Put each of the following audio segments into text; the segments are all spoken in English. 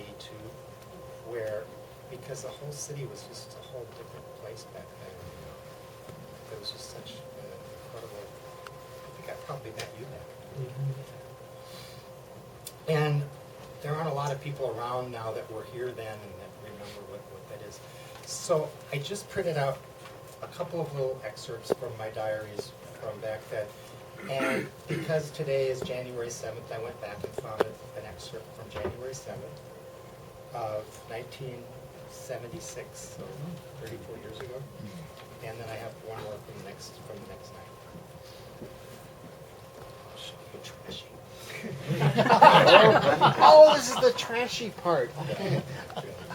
1982, where, because the whole city was just a whole different place back then. There was just such an incredible, I think I probably met you then. And there aren't a lot of people around now that were here then and that remember what that is. So I just printed out a couple of little excerpts from my diaries from back then. And because today is January 7th, I went back and found an excerpt from January 7th of 1976, so 34 years ago. And then I have one more from the next night. I'll show you trashy. Oh, this is the trashy part. Yeah.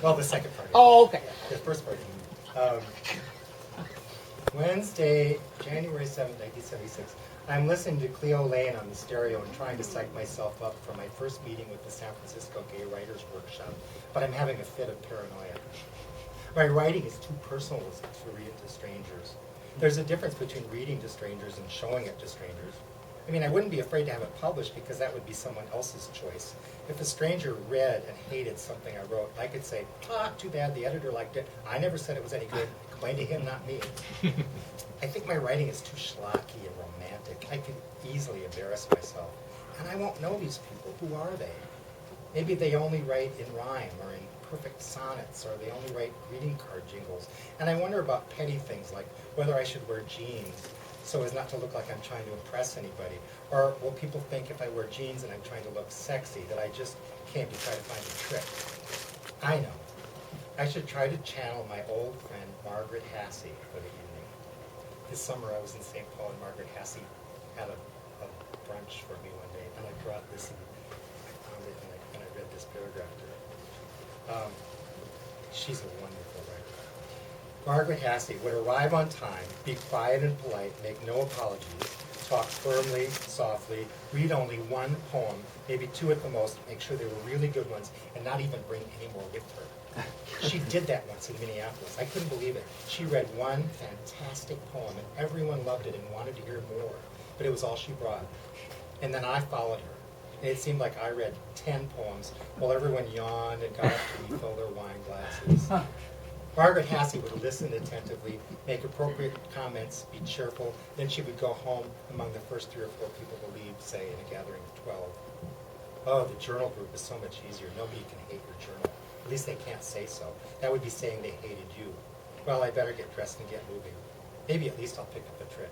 Well, the second part. Oh, okay. The first part. Wednesday, January 7th, 1976. I'm listening to Cleo Lane on the stereo and trying to psych myself up for my first meeting with the San Francisco Gay Writers Workshop, but I'm having a fit of paranoia. My writing is too personal to read to strangers. There's a difference between reading to strangers and showing it to strangers. I mean, I wouldn't be afraid to have it published because that would be someone else's choice. If a stranger read and hated something I wrote, I could say, too bad, the editor liked it. I never said it was any good. Complain to him, not me. I think my writing is too schlocky and romantic. I could easily embarrass myself. And I won't know these people. Who are they? Maybe they only write in rhyme or in perfect sonnets, or they only write greeting card jingles. And I wonder about petty things like whether I should wear jeans so as not to look like I'm trying to impress anybody. Or will people think if I wear jeans and I'm trying to look sexy that I just came to try to find a trick? I know. I should try to channel my old friend Margaret Hassey for the evening. This summer I was in St. Paul and Margaret Hassey had a brunch for me one day, and I brought this and I found it and I read this paragraph to her. She's a wonderful writer. Margaret Hassey would arrive on time, be quiet and polite, make no apologies, talk firmly, softly, read only one poem, maybe two at the most, make sure they were really good ones, and not even bring any more with her. She did that once in Minneapolis. I couldn't believe it. She read one fantastic poem, and everyone loved it and wanted to hear more, but it was all she brought. And then I followed her. And it seemed like I read 10 poems while everyone yawned and got up to refill their wine glasses. Margaret Hassey would listen attentively, make appropriate comments, be cheerful. Then she would go home among the first 3 or 4 people to leave, say, in a gathering of 12. Oh, the journal group is so much easier. Nobody can hate your journal. At least they can't say so. That would be saying they hated you. Well, I better get dressed and get moving. Maybe at least I'll pick up a trick.